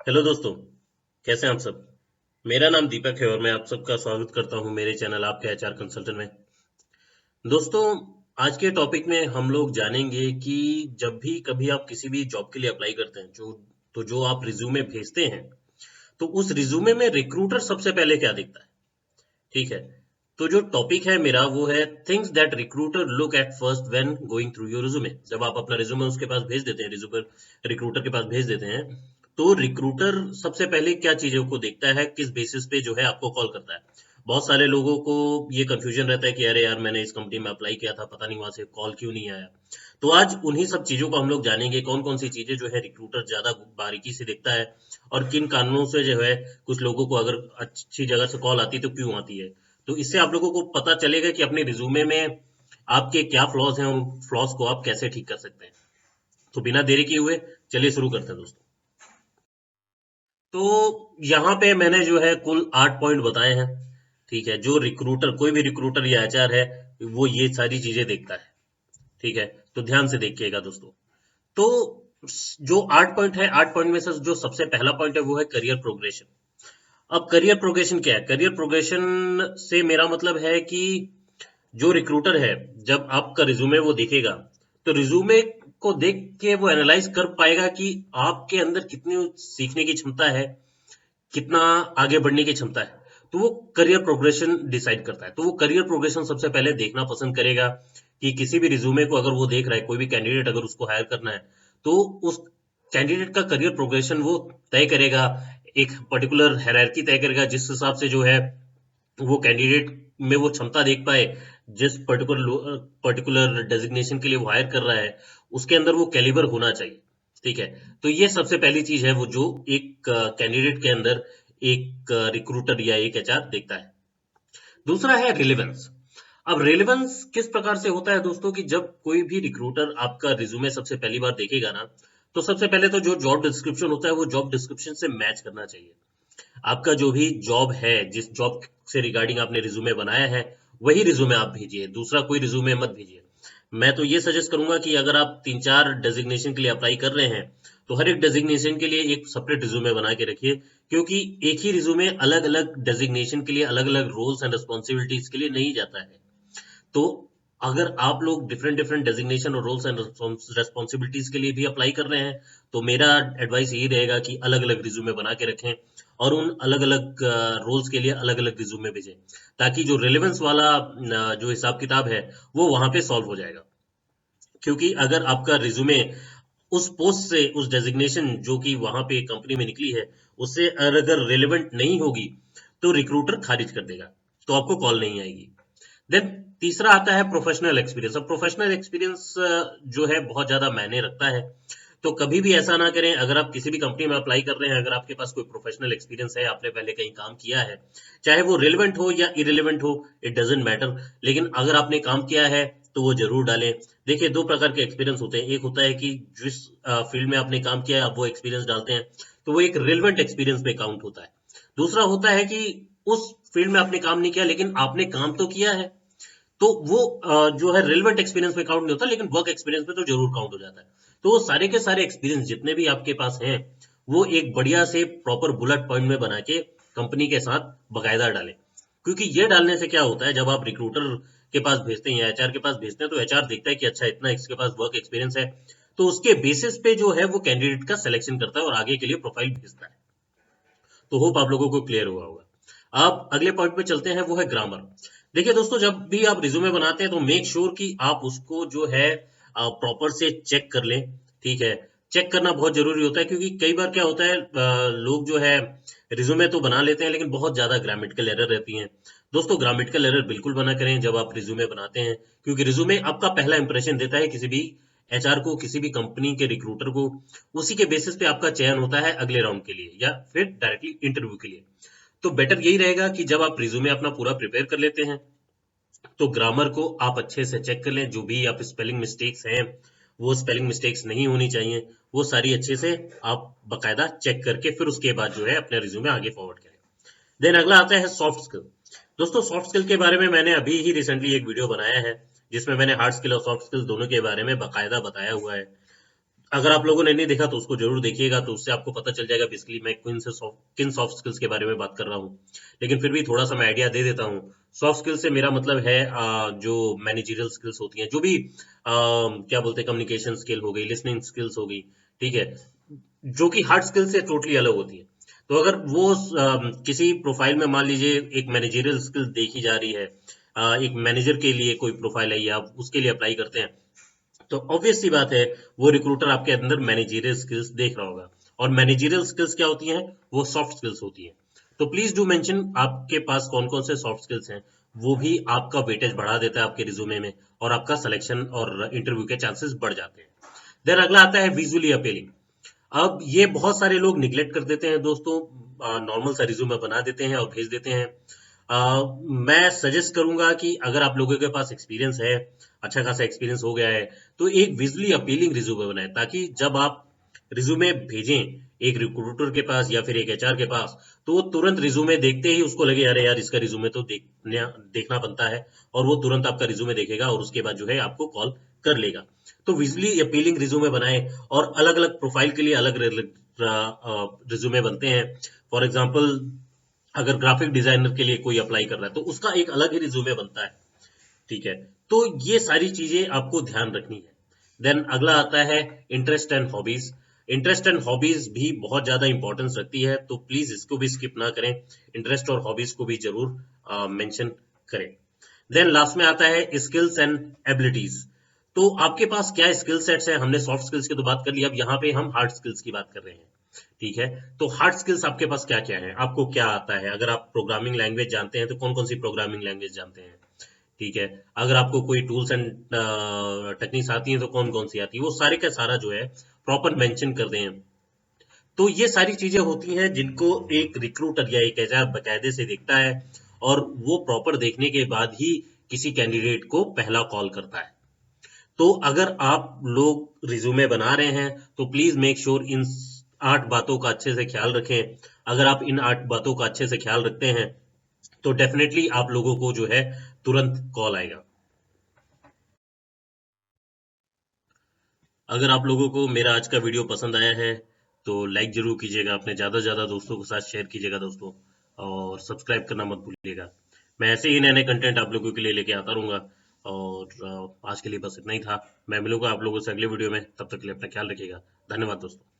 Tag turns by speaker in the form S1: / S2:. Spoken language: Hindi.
S1: हेलो दोस्तों। कैसे हैं आप सब। मेरा नाम दीपक है और मैं आप सबका स्वागत करता हूं मेरे चैनल आपके एचआर कंसल्टेंट में। दोस्तों, आज के टॉपिक में हम लोग जानेंगे कि जब भी कभी आप किसी भी जॉब के लिए अप्लाई करते हैं जो आप रिज्यूमे भेजते हैं, तो उस रिज्यूमे में रिक्रूटर सबसे पहले क्या देखता है। ठीक है। तो जो टॉपिक है मेरा वो है things that recruiter look at first when going through your resume. जब आप अपना रिज्यूमे उसके पास भेज देते हैं, रिक्रूटर के पास भेज देते हैं, तो रिक्रूटर सबसे पहले क्या चीजों को देखता है, किस बेसिस पे जो है आपको कॉल करता है। बहुत सारे लोगों को ये कंफ्यूजन रहता है कि अरे यार, मैंने इस कंपनी में अप्लाई किया था, पता नहीं वहां से कॉल क्यों नहीं आया। तो आज उन्हीं सब चीजों को हम लोग जानेंगे, कौन कौन सी चीजें जो है रिक्रूटर ज्यादा बारीकी से देखता है, और किन कारणों से जो है कुछ लोगों को अगर अच्छी जगह से कॉल आती है तो क्यों आती है। तो इससे आप लोगों को पता चलेगा कि अपने रिज्यूमे में आपके क्या फ्लॉज हैं और उन फ्लॉज को आप कैसे ठीक कर सकते हैं। तो बिना देरी किए हुए चलिए शुरू करते हैं दोस्तों। तो यहाँ पे मैंने जो है कुल 8 पॉइंट बताए हैं। ठीक है। जो रिक्रूटर, कोई भी रिक्रूटर या एचआर है, वो ये सारी चीजें देखता है। ठीक है। तो ध्यान से देखिएगा दोस्तों। तो जो 8 पॉइंट है, 8 पॉइंट में से जो सबसे पहला पॉइंट है वो है करियर प्रोग्रेशन। अब करियर प्रोग्रेशन क्या है? करियर प्रोग्रेशन से मेरा मतलब है कि जो रिक्रूटर है, जब आपका रिज्यूमे वो देखेगा, तो रिज्यूमे को देख के वो एनालाइज कर पाएगा कि आपके अंदर कितनी सीखने की क्षमता है, कितना आगे बढ़ने की क्षमता है। तो वो करियर प्रोग्रेशन डिसाइड करता है। तो वो करियर प्रोग्रेशन सबसे पहले देखना पसंद करेगा कि किसी भी रिज्यूमे को अगर वो देख रहा है, कोई भी कैंडिडेट अगर उसको हायर करना है, तो उस कैंडिडेट का करियर प्रोग्रेशन वो तय करेगा। एक पर्टिकुलर हायरार्की तय करेगा जिस हिसाब से जो है वो कैंडिडेट में वो क्षमता देख पाए, जिस पर्टिकुलर डेजिग्नेशन के लिए वो हायर कर रहा है, उसके अंदर वो कैलिबर होना चाहिए। ठीक है। तो ये सबसे पहली चीज है वो जो एक कैंडिडेट के अंदर एक रिक्रूटर या एक एचआर देखता है। दूसरा है रिलेवेंस। अब रिलेवेंस किस प्रकार से होता है दोस्तों, कि जब कोई भी रिक्रूटर आपका रिज्यूमे सबसे पहली बार देखेगा ना, तो सबसे पहले तो जो जॉब डिस्क्रिप्शन होता है वो जॉब डिस्क्रिप्शन से मैच करना चाहिए। आपका जो भी जॉब है, जिस जॉब से रिगार्डिंग आपने रिज्यूमे बनाया है, वही रिज्यूमे आप भेजिए, दूसरा कोई रिज्यूमे मत भेजिए। मैं तो ये सजेस्ट करूंगा कि अगर आप 3-4 डेजिग्नेशन के लिए अप्लाई कर रहे हैं, तो हर एक डेजिग्नेशन के लिए एक सेपरेट रिज्यूमे बना के रखिए, क्योंकि एक ही रिज्यूमे अलग अलग डेजिग्नेशन के लिए, अलग अलग रोल्स एंड रिस्पॉन्सिबिलिटीज के लिए नहीं जाता है। तो अगर आप लोग डिफरेंट डिफरेंट डेजिग्नेशन और रोल्स एंड रेस्पॉन्सिबिलिटीज के लिए भी अप्लाई कर रहे हैं, तो मेरा एडवाइस यही रहेगा कि अलग अलग रिज्यूमे बना के रखें, और उन अलग अलग रोल्स के लिए अलग अलग रिज्यूमे भेजें, ताकि जो रिलेवेंस वाला जो हिसाब किताब है वो वहां पे सॉल्व हो जाएगा। क्योंकि अगर आपका रिज्यूमे उस पोस्ट से, उस डेजिग्नेशन जो कि वहां पे कंपनी में निकली है, उससे अगर रिलेवेंट नहीं होगी, तो रिक्रूटर खारिज कर देगा, तो आपको कॉल नहीं आएगी। देन तीसरा आता है प्रोफेशनल एक्सपीरियंस। अब प्रोफेशनल एक्सपीरियंस जो है बहुत ज्यादा मायने रखता है। तो कभी भी ऐसा ना करें, अगर आप किसी भी कंपनी में अप्लाई कर रहे हैं, अगर आपके पास कोई प्रोफेशनल एक्सपीरियंस है, आपने पहले कहीं काम किया है, चाहे वो रिलेवेंट हो या इरेलीवेंट हो, इट डजेंट मैटर, लेकिन अगर आपने काम किया है तो वो जरूर डालें। देखिए, दो प्रकार के एक्सपीरियंस होते हैं। एक होता है कि जिस फील्ड में आपने काम किया है आप वो एक्सपीरियंस डालते हैं, तो वो एक रिलेवेंट एक्सपीरियंस पे काउंट होता है। दूसरा होता है कि उस फील्ड में आपने काम नहीं किया, लेकिन आपने काम तो किया है, तो वो जो है रिलेवेंट एक्सपीरियंस में काउंट नहीं होता, लेकिन वर्क एक्सपीरियंस में तो जरूर काउंट हो जाता है। तो वो सारे के सारे एक्सपीरियंस जितने भी आपके पास हैं, वो एक बढ़िया से प्रॉपर बुलेट पॉइंट में बना के कंपनी के साथ बकायदा डालें। क्योंकि ये डालने से क्या होता है, जब आप रिक्रूटर के पास भेजते हैं या एचआर के पास भेजते हैं, तो एचआर देखता है कि अच्छा, इतना इसके पास वर्क एक्सपीरियंस है, तो उसके बेसिस पे जो है वो कैंडिडेट का सिलेक्शन करता है और आगे के लिए प्रोफाइल भेजता है। तो होप आप लोगों को क्लियर हुआ होगा। आप अगले पॉइंट पे चलते हैं, वो है ग्रामर। देखिए दोस्तों, जब भी आप रिज्यूमे बनाते हैं तो मेक श्योर कि आप उसको जो है प्रॉपर से चेक कर लें। ठीक है। चेक करना बहुत जरूरी होता है, क्योंकि कई बार क्या होता है, लोग जो है रिज्यूमे तो बना लेते हैं, लेकिन बहुत ज्यादा ग्रामेटिकल एरर रहती हैं। दोस्तों, ग्रामेटिकल एरर बिल्कुल बना करें जब आप रिज्यूमे बनाते हैं, क्योंकि रिज्यूमे आपका पहला इंप्रेशन देता है किसी भी एचआर को, किसी भी कंपनी के रिक्रूटर को। उसी के बेसिस पे आपका चयन होता है अगले राउंड के लिए या फिर डायरेक्टली इंटरव्यू के लिए। तो बेटर यही रहेगा कि जब आप रिज्यूमे अपना पूरा प्रिपेयर कर लेते हैं, तो ग्रामर को आप अच्छे से चेक कर लें। जो भी आप स्पेलिंग मिस्टेक्स हैं, वो स्पेलिंग मिस्टेक्स नहीं होनी चाहिए, वो सारी अच्छे से आप बकायदा चेक करके फिर उसके बाद जो है अपने रिज्यूमे आगे फॉरवर्ड करें। देन अगला आता है सॉफ्ट स्किल। दोस्तों, सॉफ्ट स्किल के बारे में मैंने अभी ही रिसेंटली एक वीडियो बनाया है, जिसमें मैंने हार्ड स्किल और सॉफ्ट स्किल दोनों के बारे में बकायदा बताया हुआ है। अगर आप लोगों ने नहीं देखा तो उसको जरूर देखिएगा, तो उससे आपको पता चल जाएगा बेसिकली मैं किन सॉफ्ट स्किल्स के बारे में बात कर रहा हूँ। लेकिन फिर भी थोड़ा सा मैं आइडिया दे देता हूँ। सॉफ्ट स्किल्स से मेरा मतलब है जो मैनेजरियल स्किल्स होती हैं, जो भी क्या बोलते हैं, कम्युनिकेशन स्किल हो गई, लिसनिंग स्किल्स हो गई, ठीक है, जो कि हार्ड स्किल से टोटली अलग होती है। तो अगर वो किसी प्रोफाइल में मान लीजिए एक मैनेजरियल स्किल देखी जा रही है, एक मैनेजर के लिए कोई प्रोफाइल है या उसके लिए अप्लाई करते हैं, तो ऑब्वियस सी बात है वो रिक्रूटर आपके अंदर मैनेजरियल स्किल्स देख रहा होगा। और मैनेजरियल स्किल्स क्या होती हैं? वो सॉफ्ट स्किल्स होती हैं। तो प्लीज डू मेंशन आपके पास कौन कौन से सॉफ्ट स्किल्स हैं। वो भी आपका वेटेज बढ़ा देता है आपके रिज्यूमे में, और आपका सिलेक्शन और इंटरव्यू के चांसेस बढ़ जाते हैं। देन अगला आता है विजुअली अपीलिंग। अब ये बहुत सारे लोग निग्लेक्ट कर देते हैं दोस्तों, नॉर्मल सा रिज्यूमे बना देते हैं और भेज देते हैं। मैं सजेस्ट करूंगा कि अगर आप लोगों के पास एक्सपीरियंस है, अच्छा खासा एक्सपीरियंस हो गया है, तो एक विजुअली अपीलिंग रिज्यूमे बनाएं, ताकि जब आप रिज्यूमे भेजें एक रिक्रूटर के पास या फिर एक एचआर के पास, तो वो तुरंत रिज्यूमे देखते ही उसको लगे अरे यार इसका रिज्यूमे तो देखना बनता है, और वो तुरंत आपका रिज्यूमे देखेगा और उसके बाद जो है आपको कॉल कर लेगा। तो विजुअली अपीलिंग रिज्यूमे बनाएं, और अलग अलग प्रोफाइल के लिए अलग रिज्यूमे बनते हैं। फॉर एग्जाम्पल, अगर ग्राफिक डिजाइनर के लिए कोई अप्लाई कर रहा है तो उसका एक अलग ही रिज्यूमे बनता है, ठीक है। तो ये सारी चीजें आपको ध्यान रखनी है। देन अगला आता है interest and hobbies. Interest and hobbies भी बहुत ज्यादा इंपॉर्टेंस रखती है, तो प्लीज इसको भी स्किप ना करें। इंटरेस्ट और हॉबीज को भी जरूर मेंशन करें। देन लास्ट में आता है स्किल्स एंड एबिलिटीज। तो आपके पास क्या स्किल सेट्स है? हमने सॉफ्ट स्किल्स की तो बात कर ली, अब यहाँ पे हम हार्ड स्किल्स की बात कर रहे हैं, ठीक है। तो हार्ड स्किल्स आपके पास क्या क्या है, आपको क्या आता है? अगर आप प्रोग्रामिंग लैंग्वेज जानते हैं तो कौन कौन सी प्रोग्रामिंग लैंग्वेज जानते हैं, ठीक है। अगर आपको कोई टूल्स एंड टेक्निक्स आती हैं तो कौन कौन सी आती है, वो सारे का सारा जो है प्रॉपर मेंशन कर दें। तो ये सारी चीजें होती हैं जिनको एक रिक्रूटर या एक एचआर बकायदे से देखता है, और वो प्रॉपर देखने के बाद ही किसी कैंडिडेट को पहला कॉल करता है। तो अगर आप लोग रिज्यूमे बना रहे हैं तो प्लीज मेक श्योर इन 8 बातों का अच्छे से ख्याल रखें। अगर आप इन 8 बातों का अच्छे से ख्याल रखते हैं तो डेफिनेटली आप लोगों को जो है तुरंत कॉल आएगा। अगर आप लोगों को मेरा आज का वीडियो पसंद आया है तो लाइक जरूर कीजिएगा, अपने ज़्यादा से ज़्यादा दोस्तों के साथ शेयर कीजिएगा दोस्तों, और सब्सक्राइब करना मत भूलिएगा। मैं ऐसे ही नए नए कंटेंट आप लोगों के लिए लेके आता रहूँगा। और आज के लिए बस इतना ही था। मैं मिलूंगा आप लोगों से अगले वीडियो में, तब तक के लिए अपना ख्याल रखिएगा। धन्यवाद दोस्तों।